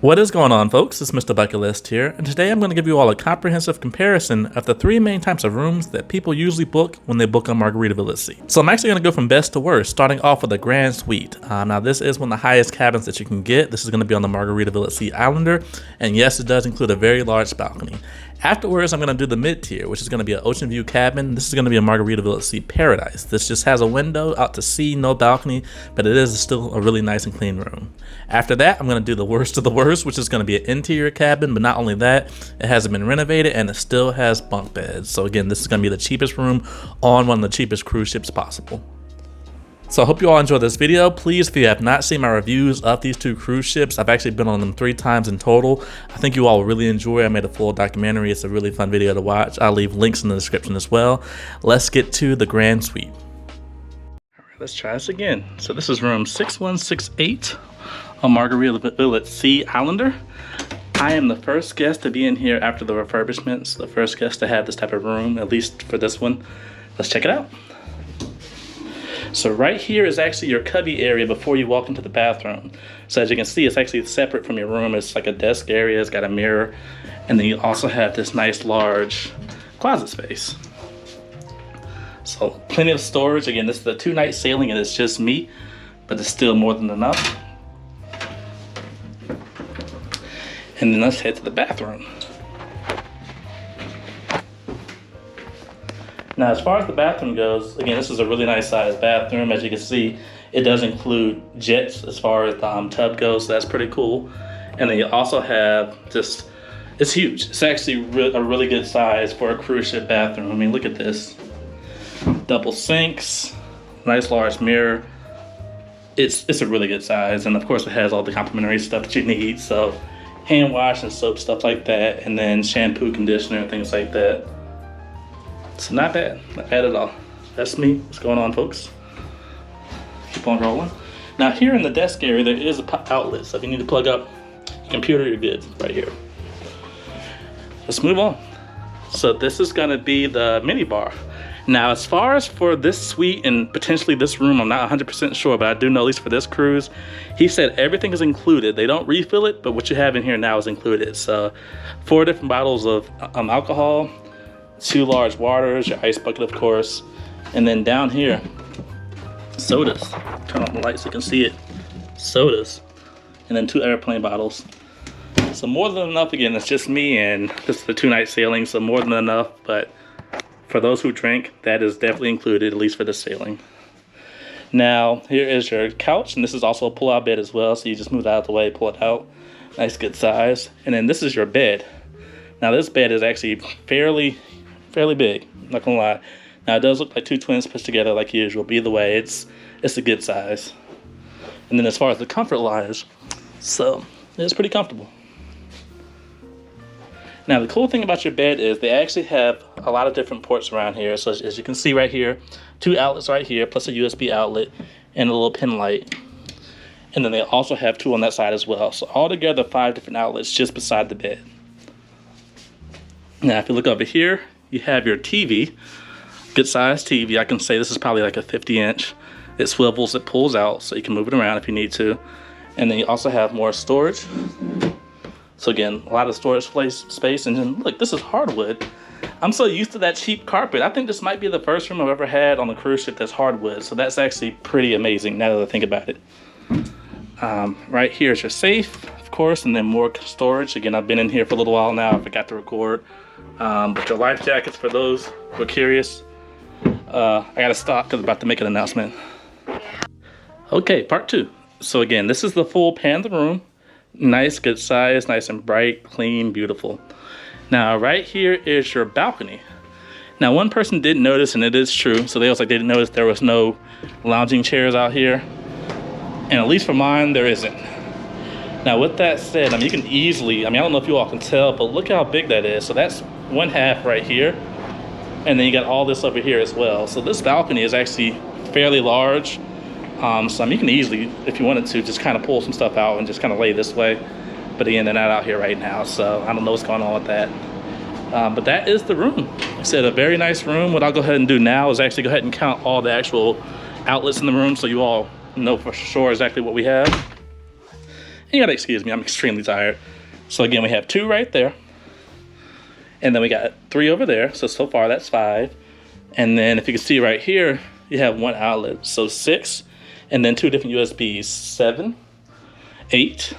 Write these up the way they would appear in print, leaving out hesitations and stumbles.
What is going on, folks? It's MrBucketlist here, and today I'm going to give you all a comprehensive comparison of the three main types of rooms that people usually book when they book on Margaritaville at Sea. So I'm actually going to go from best to worst, starting off with a grand suite. Now this is one of the highest cabins that you can get. This is going to be on the Margaritaville at Sea Islander, and yes, it does include a very large balcony. Afterwards, I'm going to do the mid-tier, which is going to be an ocean view cabin. This is going to be a Margaritaville at Sea Paradise. This just has a window out to sea, no balcony, but it is still a really nice and clean room. After that, I'm going to do the worst of the worst, which is going to be an interior cabin, but not only that, it hasn't been renovated and it still has bunk beds. So again, this is going to be the cheapest room on one of the cheapest cruise ships possible. So I hope you all enjoyed this video. Please, if you have not seen my reviews of these two cruise ships, I've actually been on them 3 times in total. I think you all will really enjoy. I made a full documentary. It's a really fun video to watch. I'll leave links in the description as well. Let's get to the grand suite. All right, let's try this again. So this is room 6168 on Margaritaville at Sea Islander. I am the first guest to be in here after the refurbishments, the first guest to have this type of room, at least for this one. Let's check it out. So right here is actually your cubby area before you walk into the bathroom. So as you can see, it's actually separate from your room. It's like a desk area, it's got a mirror, and then you also have this nice large closet space. So plenty of storage. Again, this is a 2-night sailing and it's just me, but it's still more than enough. And then let's head to the bathroom. Now, as far as the bathroom goes, again, this is a really nice sized bathroom. As you can see, it does include jets as far as the tub goes, so that's pretty cool. And then you also have just, it's huge. It's actually a really good size for a cruise ship bathroom. I mean, look at this. Double sinks, nice large mirror. It's a really good size. And of course, it has all the complimentary stuff that you need. So hand wash and soap, stuff like that. And then shampoo, conditioner, and things like that. So not bad at all. That's me. What's going on, folks? Keep on rolling. Now here in the desk area, there is a outlet. So if you need to plug up your computer, you're good right here. Let's move on. So this is gonna be the mini bar. Now as far as for this suite and potentially this room, I'm not 100% sure, but I do know at least for this cruise, he said everything is included. They don't refill it, but what you have in here now is included. So 4 different bottles of alcohol, 2 large waters, your ice bucket of course, and then down here, sodas. Turn on the light so you can see it. Sodas, and then 2 airplane bottles. So more than enough. Again, it's just me and this is the 2-night sailing, so more than enough, but for those who drink, that is definitely included, at least for this sailing. Now, here is your couch, and this is also a pull-out bed as well, so you just move that out of the way, pull it out. Nice, good size. And then this is your bed. Now this bed is actually fairly big, not gonna lie. Now it does look like 2 twins pushed together like usual, but either way, it's a good size. And then as far as the comfort lies, so it's pretty comfortable. Now the cool thing about your bed is they actually have a lot of different ports around here. So as you can see right here, 2 outlets right here, plus a USB outlet and a little pin light. And then they also have 2 on that side as well. So altogether 5 different outlets just beside the bed. Now if you look over here, you have your TV, good size TV. I can say this is probably like a 50-inch. It swivels, it pulls out, so you can move it around if you need to. And then you also have more storage. So again, a lot of storage space. And then look, this is hardwood. I'm so used to that cheap carpet. I think this might be the first room I've ever had on the cruise ship that's hardwood. So that's actually pretty amazing now that I think about it. Right here is your safe, of course, and then more storage. Again, I've been in here for a little while now. I forgot to record. But your life jackets, for those who are curious. I gotta stop because I'm about to make an announcement. Okay, part 2. So again, this is the full pan of the room. Nice, good size, nice and bright, clean, beautiful. Now right here is your balcony. Now one person did notice, and it is true, so they didn't notice there was no lounging chairs out here. And at least for mine, there isn't. Now with that said, I mean, you can easily, I don't know if you all can tell, but look how big that is. So that's 1/2 right here. And then you got all this over here as well. So this balcony is actually fairly large. So you can easily, if you wanted to, just kind of pull some stuff out and just kind of lay this way. But again, they're not out here right now, so I don't know what's going on with that. But that is the room. Like I said, a very nice room. What I'll go ahead and do now is actually go ahead and count all the actual outlets in the room so you all know for sure exactly what we have. And you gotta excuse me, I'm extremely tired. So again, we have 2 right there. And then we got 3 over there. So far that's 5. And then if you can see right here, you have 1 outlet. So 6, and then 2 different USBs, 7, 8.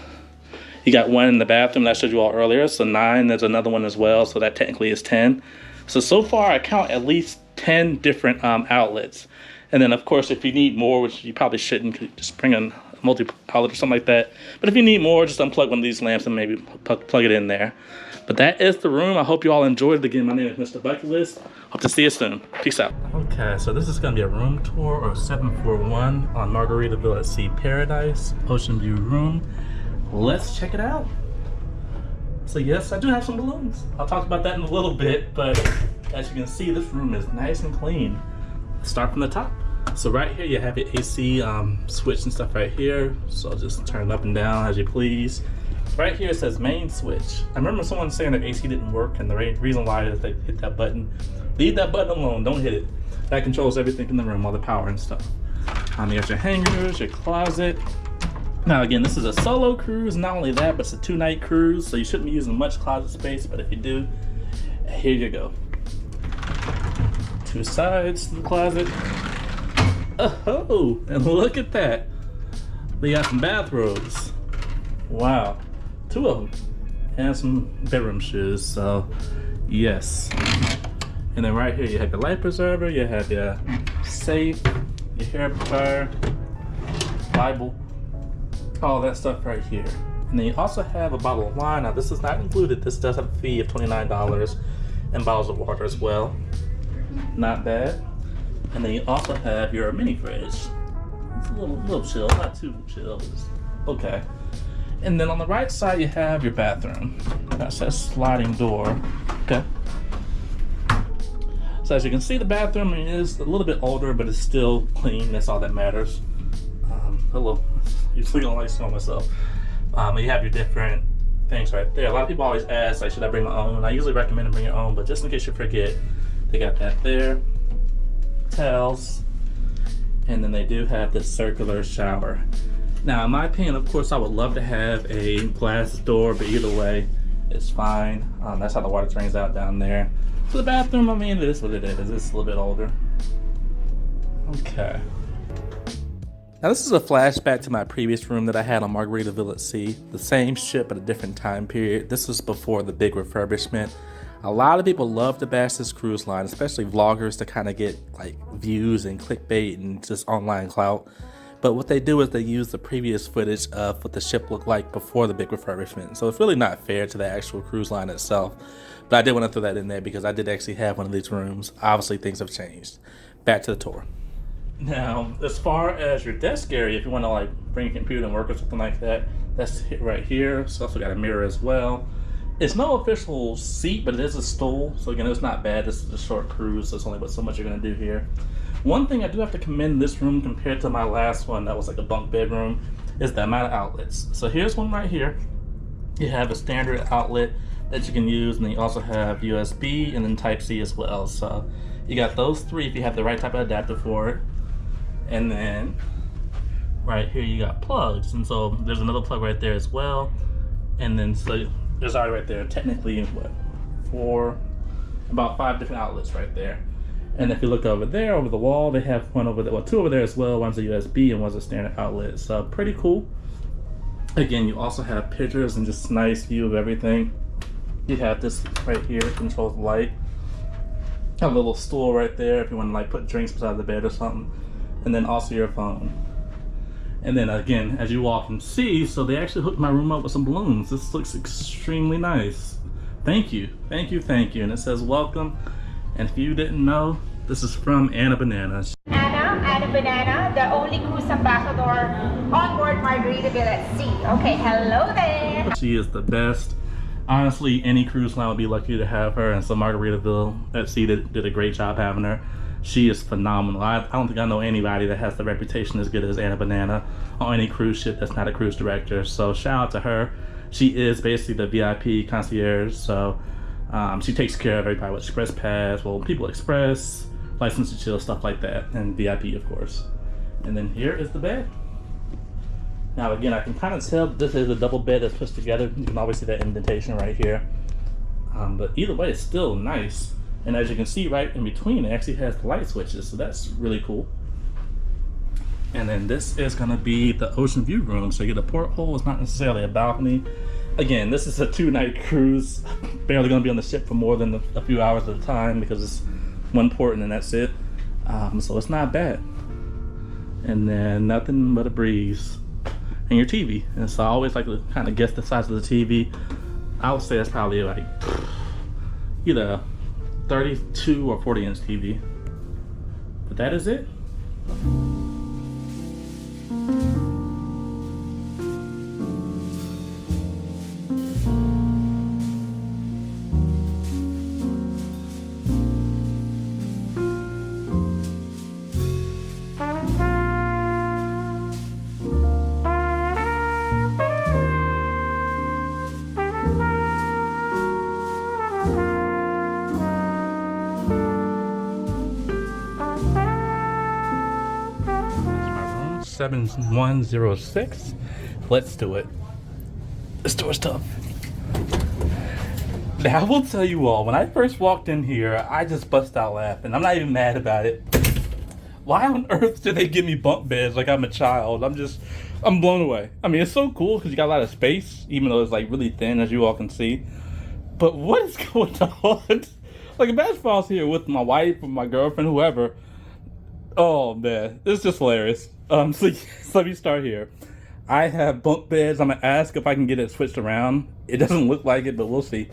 You got 1 in the bathroom that I showed you all earlier. So 9, there's another one as well. So that technically is 10. So far I count at least 10 different outlets. And then of course, if you need more, which you probably shouldn't, just bring a multi-outlet or something like that. But if you need more, just unplug one of these lamps and maybe plug it in there. But that is the room. I hope you all enjoyed it. Again, my name is Mr. Bucketlist. Hope to see you soon. Peace out. Okay, so this is gonna be a room tour of 741 on Margaritaville at Sea Paradise, Ocean View room. Let's check it out. So yes, I do have some balloons. I'll talk about that in a little bit, but as you can see, this room is nice and clean. Let's start from the top. So right here, you have your AC switch and stuff right here. So just turn it up and down as you please. Right here, it says main switch. I remember someone saying that AC didn't work, and the reason why is they hit that button. Leave that button alone, don't hit it. That controls everything in the room, all the power and stuff. You got your hangers, your closet. Now again, this is a solo cruise. Not only that, but it's a 2-night cruise, so you shouldn't be using much closet space, but if you do, here you go. 2 sides to the closet. Oh, and look at that. We got some bathrobes. Wow, 2 of them. And some bedroom shoes, so yes. And then right here, you have your life preserver, you have your safe, your hair dryer, Bible, all that stuff right here. And then you also have a bottle of wine. Now this is not included. This does have a fee of $29 and bottles of water as well. Not bad. And then you also have your mini fridge. It's a little chill, not too chill, but it's okay. And then on the right side, you have your bathroom. That's that sliding door. Okay. So as you can see, the bathroom is a little bit older, but it's still clean. That's all that matters. Hello. Usually don't like showing myself. You have your different things right there. A lot of people always ask, like, should I bring my own? I usually recommend to bring your own, but just in case you forget, they got that there. Towels. And then they do have this circular shower. Now, in my opinion, of course, I would love to have a glass door, but either way, it's fine. That's how the water drains out down there. So the bathroom, I mean, it is what it is. It's a little bit older. Okay. Now this is a flashback to my previous room that I had on Margaritaville at Sea. The same ship but a different time period. This was before the big refurbishment. A lot of people love to bash this cruise line, especially vloggers, to kind of get like views and clickbait and just online clout. But what they do is they use the previous footage of what the ship looked like before the big refurbishment. So it's really not fair to the actual cruise line itself. But I did want to throw that in there because I did actually have one of these rooms. Obviously things have changed. Back to the tour. Now, as far as your desk area, if you want to like bring a computer and work or something like that, that's it right here. It's also got a mirror as well. It's no official seat, but it is a stool. So again, it's not bad. This is a short cruise, so it's only but so much you're gonna do here. One thing I do have to commend this room compared to my last one that was like a bunk bedroom is the amount of outlets. So here's one right here. You have a standard outlet that you can use, and then you also have USB and then Type-C as well. So you got those 3 if you have the right type of adapter for it. And then right here you got plugs, and so there's another plug right there as well. And then so there's already right there technically what, about 5 different outlets right there. And if you look over there over the wall, they have one over there, well 2 over there as well. One's a USB and one's a standard outlet. So pretty cool. Again, you also have pictures and just nice view of everything. You have this right here, controls the light. A little stool right there if you want to like put drinks beside the bed or something. And then also your phone. And then again, as you walk and see, so they actually hooked my room up with some balloons. This looks extremely nice. Thank you, thank you, thank you. And it says welcome. And if you didn't know, this is from Anna Banana. Anna Banana, the only cruise ambassador on board Margaritaville at Sea. Okay, hello there. She is the best. Honestly, any cruise line would be lucky to have her, and so Margaritaville at Sea did a great job having her. She is phenomenal. I don't think I know anybody that has the reputation as good as Anna Banana on any cruise ship that's not a cruise director. So shout out to her. She is basically the VIP concierge. So she takes care of everybody with Express Pass, well, People Express, License to Chill, stuff like that, and VIP of course. And then here is the bed. Now again, I can kind of tell this is a double bed that's pushed together. You can always see that indentation right here. But either way, it's still nice. And as you can see right in between, it actually has the light switches, so that's really cool. And then this is gonna be the ocean view room. So you get a porthole, it's not necessarily a balcony. Again, this is a 2-night cruise. Barely gonna be on the ship for more than a few hours at a time because it's one port and then that's it. So it's not bad. And then nothing but a breeze. And your TV. And so I always like to kind of guess the size of the TV. I would say it's probably like either 32 or 40-inch TV. But that is it. This is my room, 7106. Let's do it. This door's tough. Now I will tell you all, when I first walked in here, I just bust out laughing. I'm not even mad about it. Why on earth did they give me bunk beds like I'm a child? I'm blown away. I mean, it's so cool because you got a lot of space, even though it's like really thin, as you all can see. But what is going on? Like, imagine if I was here with my wife or my girlfriend, whoever. Oh man, it's just hilarious. So let me start here. I have bunk beds. I'm gonna ask if I can get it switched around. It doesn't look like it, but we'll see.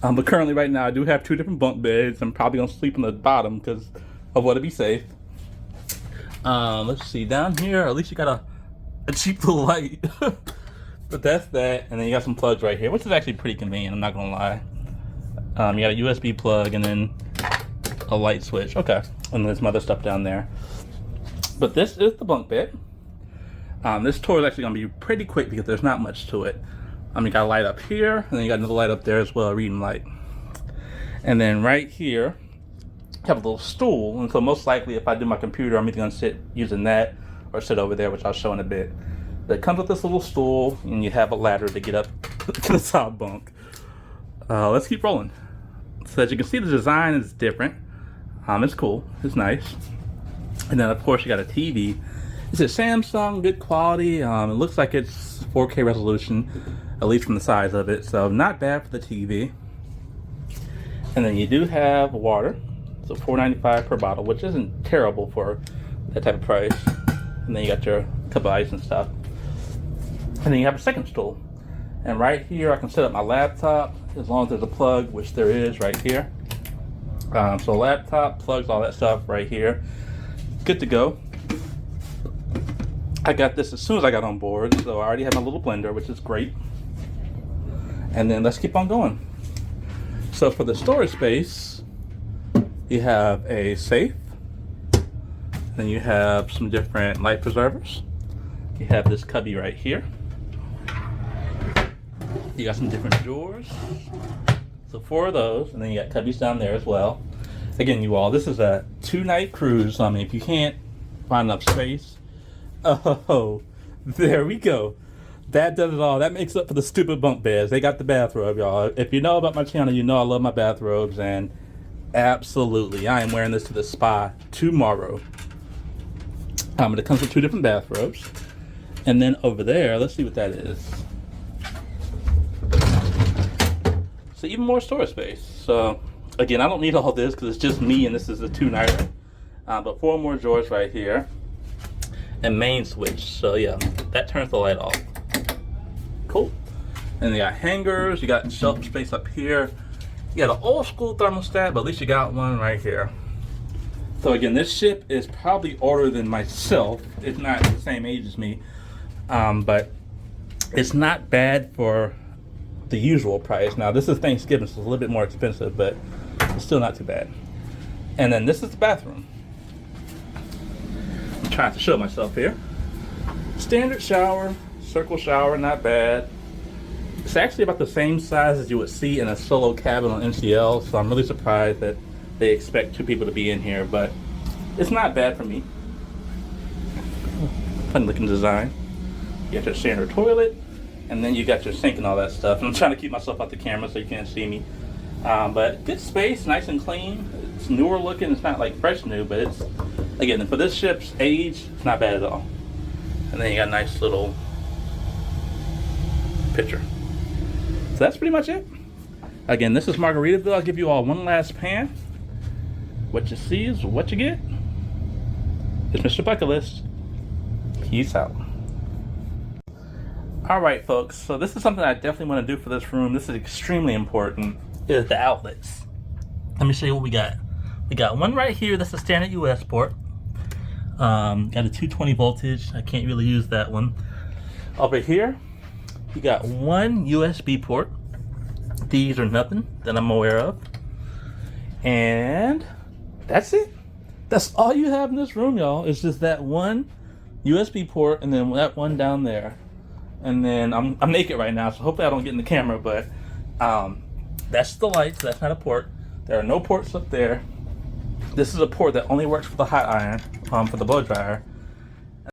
But currently, right now, I do have 2 different bunk beds. I'm probably gonna sleep on the bottom because I want to be safe. Let's see, down here, at least you got a cheap little light. But that's that, and then you got some plugs right here, which is actually pretty convenient, I'm not gonna lie. You got a USB plug and then a light switch. Okay, and there's some other stuff down there. But this is the bunk bed. This tour is actually gonna be pretty quick because there's not much to it. You got a light up here, and then you got another light up there as well, a reading light. And then right here, you have a little stool, and so most likely if I do my computer, I'm either gonna sit using that or sit over there, which I'll show in a bit. But it comes with this little stool, and you have a ladder to get up to the top bunk. Let's keep rolling. So as you can see, the design is different. It's cool, it's nice. And then of course you got a TV. It's a Samsung, good quality. It looks like it's 4K resolution, at least from the size of it. So not bad for the TV. And then you do have water. So $4.95 per bottle, which isn't terrible for that type of price. And then you got your cup of ice and stuff. And then you have a second stool. And right here I can set up my laptop as long as there's a plug, which there is right here. So laptop, plugs, all that stuff right here. Good to go. I got this as soon as I got on board, so I already have my little blender, which is great. And then let's keep on going. So for the storage space, you have a safe. Then you have some different life preservers. You have this cubby right here. You got some different drawers. So 4 of those, and then you got cubbies down there as well. Again, you all, this is a 2-night cruise. I mean, if you can't find enough space, oh, there we go. That does it all. That makes up for the stupid bunk beds. They got the bathrobe, y'all. If you know about my channel, you know I love my bathrobes, and absolutely, I am wearing this to the spa tomorrow. It comes with 2 different bathrobes. And then over there, let's see what that is. So even more storage space. So again, I don't need all this because it's just me and this is a 2-nighter. But 4 more drawers right here. And main switch. So yeah, that turns the light off. Cool. And you got hangers, you got shelf space up here. You got an old school thermostat, but at least you got one right here. So again, this ship is probably older than myself. It's not the same age as me. But it's not bad for the usual price. Now this is Thanksgiving, so it's a little bit more expensive, but it's still not too bad. And then this is the bathroom. I'm trying to show myself here. Standard shower, circle shower, not bad. It's actually about the same size as you would see in a solo cabin on NCL, so I'm really surprised that they expect 2 people to be in here, but it's not bad for me. Fun looking design. You got your standard toilet, and then you got your sink and all that stuff. And I'm trying to keep myself out the camera so you can't see me. But good space, nice and clean. It's newer looking. It's not like fresh new, but it's, again, for this ship's age, it's not bad at all. And then you got a nice little picture. So that's pretty much it. Again, this is Margaritaville. I'll give you all one last pan. What you see is what you get. It's Mr. Bucket List. Peace out. Alright folks, so this is something I definitely want to do for this room. This is extremely important, is the outlets. Let me show you what we got. We got one right here, that's a standard US port. Got a 220 voltage, I can't really use that one. Over here, you got one USB port. These are nothing that I'm aware of. And that's it. That's all you have in this room, y'all. It's just that one USB port and then that one down there. And then I'm naked right now, so hopefully I don't get in the camera, but that's the lights, that's not a port. There are no ports up there. This is a port that only works for the hot iron, for the blow dryer.